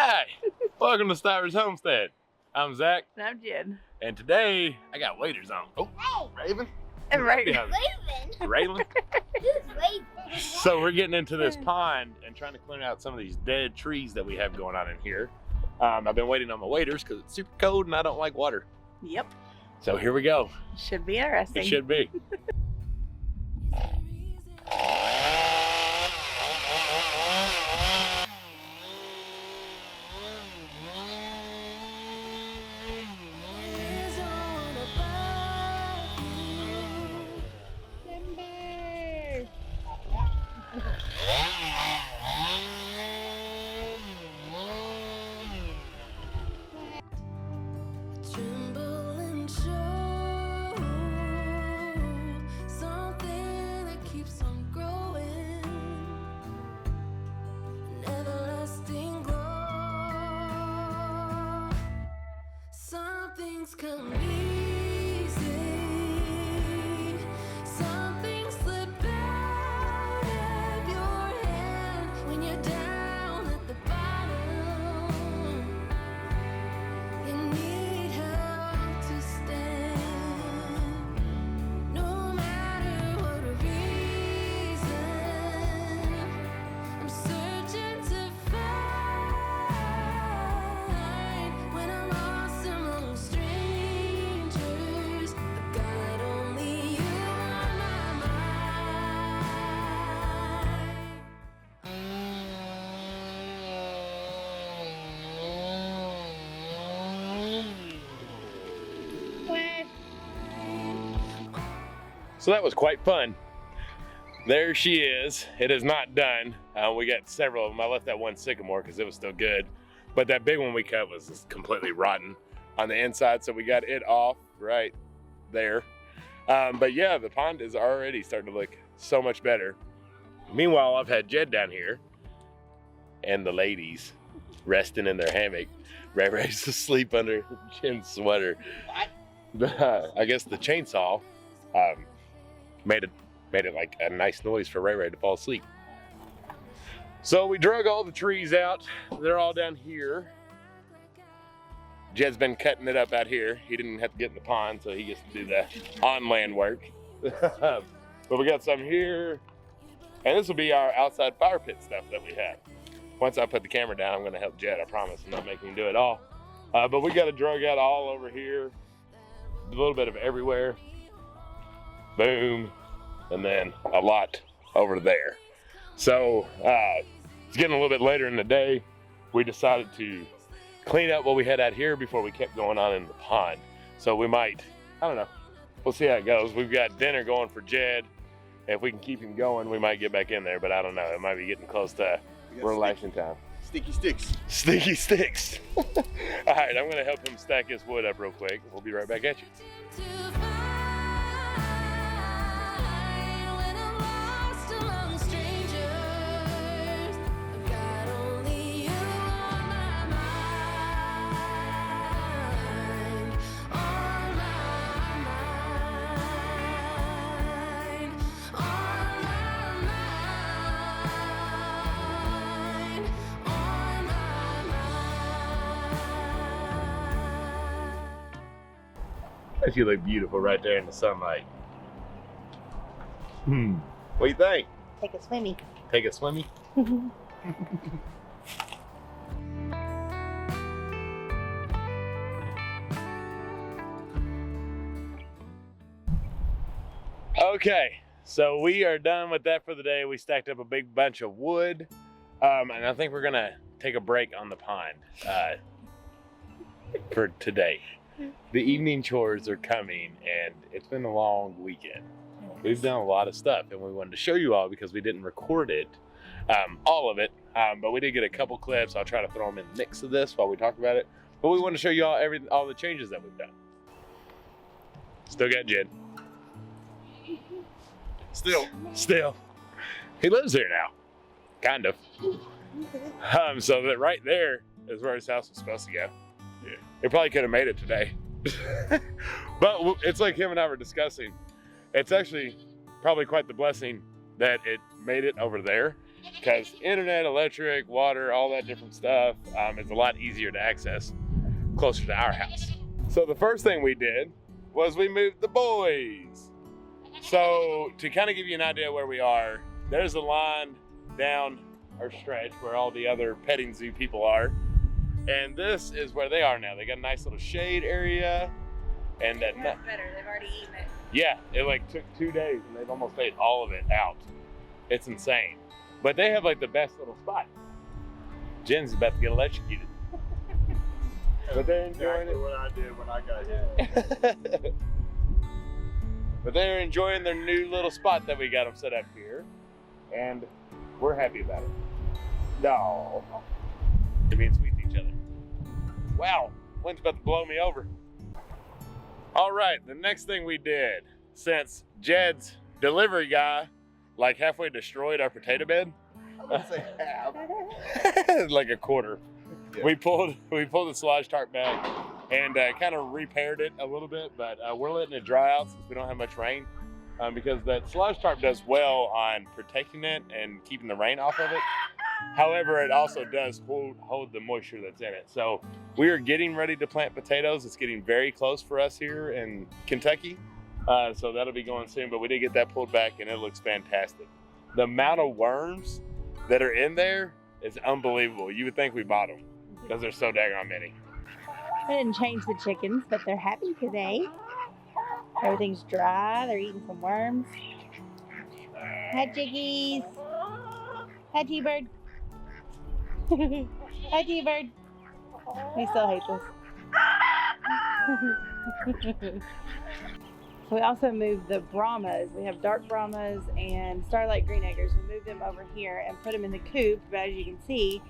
Hi, welcome to Stivers Homestead. I'm Zach. And I'm Jen. And today I got waders on. Oh, Hey. Raven? And Raven. Raven? Who's Raven? So we're getting into this pond and trying to clean out some of these dead trees that we have going on in here. I've been waiting on my waders because it's super cold and I don't like water. Yep. So here we go. Should be interesting. It should be. Come easy, some things slip out of your hand when you're down at the bottom. You need help to stand, no matter what reason. I'm searching to find when I'm lost among strangers. So that was quite fun. There she is. It is not done. We got several of them. I left that one sycamore because it was still good. But that big one we cut was just completely rotten on the inside. So we got it off right there. But yeah, the pond is already starting to look so much better. Meanwhile, I've had Jed down here and the ladies resting in their hammock. Ray Ray's asleep under Jen's sweater. I guess the chainsaw made it like a nice noise for Ray Ray to fall asleep. So we drug all the trees out. They're all down here. Jed's been cutting it up out here. He didn't have to get in the pond, so he gets to do the on-land work. But we got some here. And this will be our outside fire pit stuff that we have. Once I put the camera down, I'm gonna help Jed, I promise. I'm not making him do it all. But we got a drug out all over here. A little bit of everywhere. Boom. And then a lot over there. So it's getting a little bit later in the day. We decided to clean up what we had out here before we kept going on in the pond. So we might, I don't know, we'll see how it goes. We've got dinner going for Jed. If we can keep him going, we might get back in there, but I don't know. It might be getting close to relaxing time. Sticky sticks. Sticky sticks. All right, I'm gonna help him stack his wood up real quick. We'll be right back at you. You look beautiful right there in the sunlight. What do you think? Take a swimmy. Take a swimmy? Okay, so we are done with that for the day. We stacked up a big bunch of wood, and I think we're gonna take a break on the pond for today. The evening chores are coming, and it's been a long weekend. We've done a lot of stuff, and we wanted to show you all because we didn't record it, all of it, but we did get a couple clips. I'll try to throw them in the mix of this while we talk about it. But we want to show you all the changes that we've done. Still got Jed. Still. He lives here now, kind of. So that right there is where his house was supposed to go. Yeah. He probably could have made it today. But it's like him and I were discussing. It's actually probably quite the blessing that it made it over there because internet, electric, water, all that different stuff is a lot easier to access closer to our house. So the first thing we did was we moved the boys. So to kind of give you an idea where we are, there's a line down our stretch where all the other petting zoo people are. And this is where they are now. They got a nice little shade area. And That's better. They've already eaten it. yeah, it like took 2 days and they've almost ate all of it out. It's insane. But they have like the best little spot. Jen's about to get electrocuted. But they're enjoying it. What I did when I got here. But they're enjoying their new little spot that we got them set up here. And we're happy about it. No. They're being sweet to each other. Wow, wind's about to blow me over. All right, the next thing we did, since Jed's delivery guy like halfway destroyed our potato bed, I would say half. like a quarter. Yeah. We pulled the silage tarp back and kind of repaired it a little bit, but we're letting it dry out since we don't have much rain because that silage tarp does well on protecting it and keeping the rain off of it. However, it also does hold the moisture that's in it. So we are getting ready to plant potatoes. It's getting very close for us here in Kentucky. So that'll be going soon, but we did get that pulled back and it looks fantastic. The amount of worms that are in there is unbelievable. You would think we bought them because there's so daggone many. I didn't change the chickens, but they're happy today. Everything's dry. They're eating some worms. Hi, chickies. Hi, T-Bird. Hi, T-Bird. We still hate this. So we also moved the Brahmas. We have dark Brahmas and Starlight Green Eggers. We moved them over here and put them in the coop, but as you can see,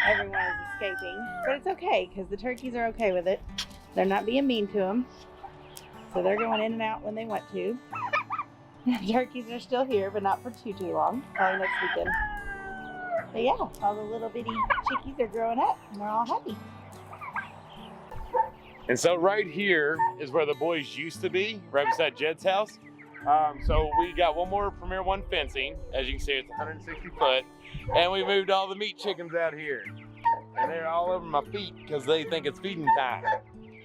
everyone is escaping. But it's okay, because the turkeys are okay with it. They're not being mean to them. So they're going in and out when they want to. The turkeys are still here, but not for too long. Probably next weekend. But yeah, all the little bitty chickies are growing up and they're all happy. And so right here is where the boys used to be, right beside Jed's house. So we got one more Premier One fencing. As you can see, it's 160 foot. And we moved all the meat chickens out here. And they're all over my feet because they think it's feeding time.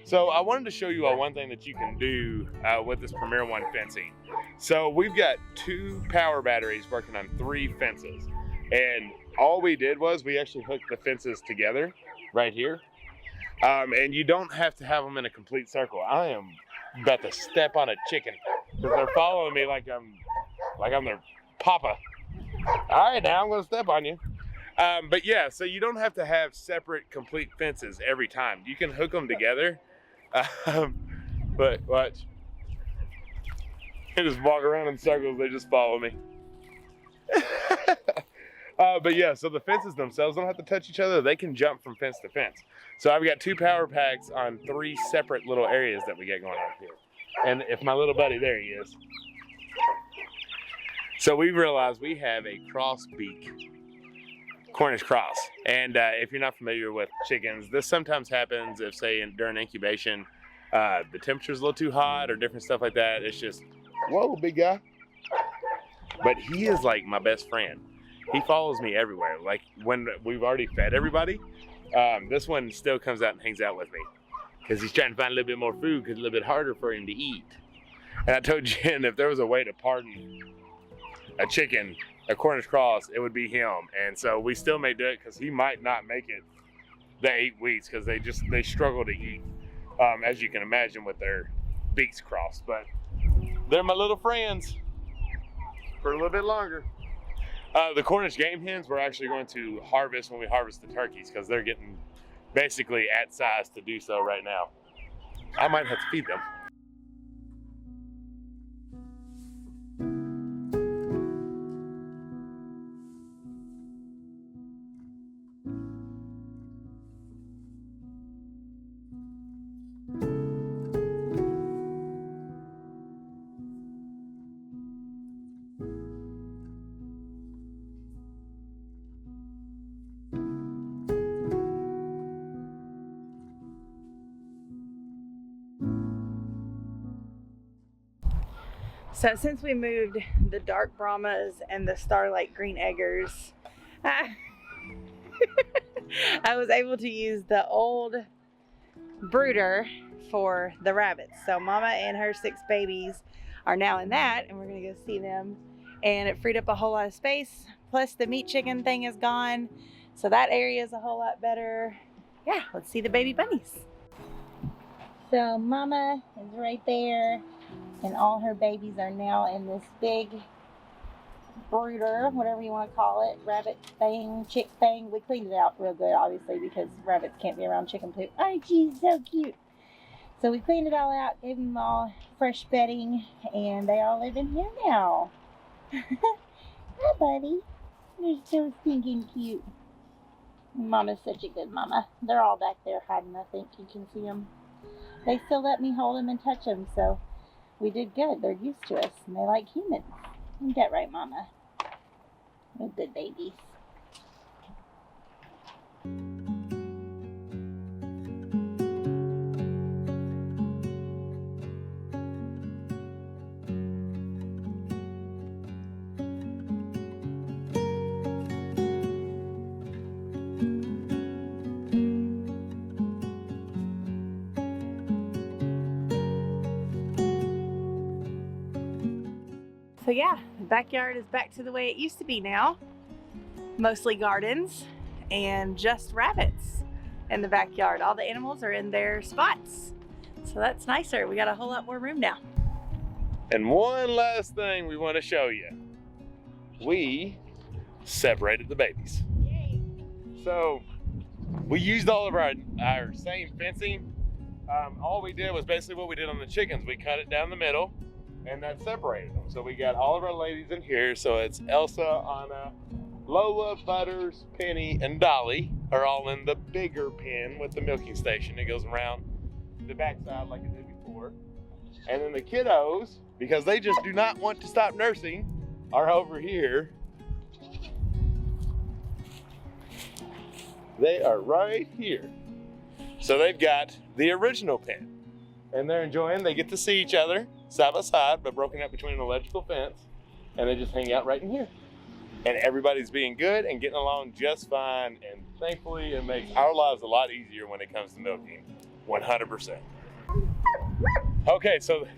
So I wanted to show you one thing that you can do with this Premier One fencing. So we've got 2 power batteries working on 3 fences. And all we did was we actually hooked the fences together right here. And you don't have to have them in a complete circle. I am about to step on a chicken because they're following me like I'm their papa. All right, now I'm gonna step on you. But yeah, so you don't have to have separate complete fences every time. You can hook them together. But watch. They just walk around in circles, they just follow me. But yeah, so the fences themselves don't have to touch each other. They can jump from fence to fence. So I've got 2 power packs on 3 separate little areas that we get going on here. And if my little buddy, there he is. So we realized we have a cross beak Cornish cross. And if you're not familiar with chickens, this sometimes happens if, say, during incubation, the temperature's a little too hot or different stuff like that. It's just, whoa, big guy. But he is like my best friend. He follows me everywhere. Like when we've already fed everybody, this one still comes out and hangs out with me because he's trying to find a little bit more food because it's a little bit harder for him to eat. And I told Jen if there was a way to pardon a chicken, a Cornish cross, it would be him. And so we still may do it because he might not make it the 8 weeks because they struggle to eat, as you can imagine with their beaks crossed. But they're my little friends for a little bit longer. The Cornish game hens we're actually going to harvest when we harvest the turkeys because they're getting basically at size to do so right now. I might have to feed them. So since we moved the dark Brahmas and the Starlight Green Eggers, I was able to use the old brooder for the rabbits. So Mama and her 6 babies are now in that, and we're gonna go see them. And it freed up a whole lot of space. Plus the meat chicken thing is gone. So that area is a whole lot better. Yeah, let's see the baby bunnies. So Mama is right there, and all her babies are now in this big brooder, whatever you want to call it, rabbit thing, chick thing. We cleaned it out real good, obviously, because rabbits can't be around chicken poop. Oh, she's so cute. So we cleaned it all out, gave them all fresh bedding, and they all live in here now. Hi, buddy. You're so stinking cute. Mama's such a good mama. They're all back there hiding, I think. You can see them. They still let me hold them and touch them, so we did good. They're used to us, and they like humans. Isn't that right, Mama? They're good babies. So yeah, the backyard is back to the way it used to be now. Mostly gardens and just rabbits in the backyard. All the animals are in their spots. So that's nicer. We got a whole lot more room now. And one last thing we want to show you. We separated the babies. Yay. So we used all of our same fencing. All we did was basically what we did on the chickens. We cut it down the middle, and that separated them. So we got all of our ladies in here. So it's Elsa, Anna, Lola, Butters, Penny, and Dolly are all in the bigger pen with the milking station. It goes around the backside like it did before. And then the kiddos, because they just do not want to stop nursing, are over here. They are right here. So they've got the original pen. And they're enjoying, they get to see each other side by side, but broken up between an electrical fence, and they just hang out right in here. And everybody's being good and getting along just fine, and thankfully it makes our lives a lot easier when it comes to milking, 100%. Okay, so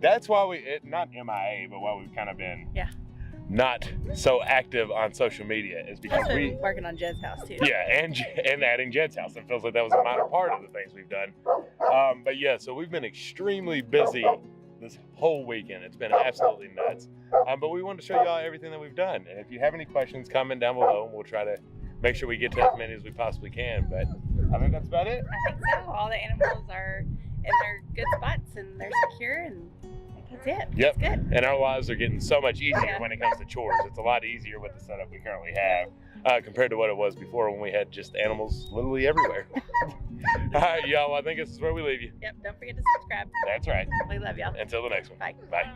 that's why not MIA, but why we've kind of been not so active on social media is because we're working on Jed's house too. Yeah, and adding Jed's house. It feels like that was a minor part of the things we've done. But yeah, so we've been extremely busy this whole weekend. It's been absolutely nuts. But we wanted to show y'all everything that we've done. And if you have any questions, comment down below, and we'll try to make sure we get to as many as we possibly can. But I think that's about it. I think so. All the animals are in their good spots and they're secure, and that's it. Yep. It's good. And our lives are getting so much easier when it comes to chores. It's a lot easier with the setup we currently have compared to what it was before when we had just animals literally everywhere. All right, y'all. I think this is where we leave you. Yep. Don't forget to subscribe. That's right. We love y'all. Until the next one. Bye. Bye.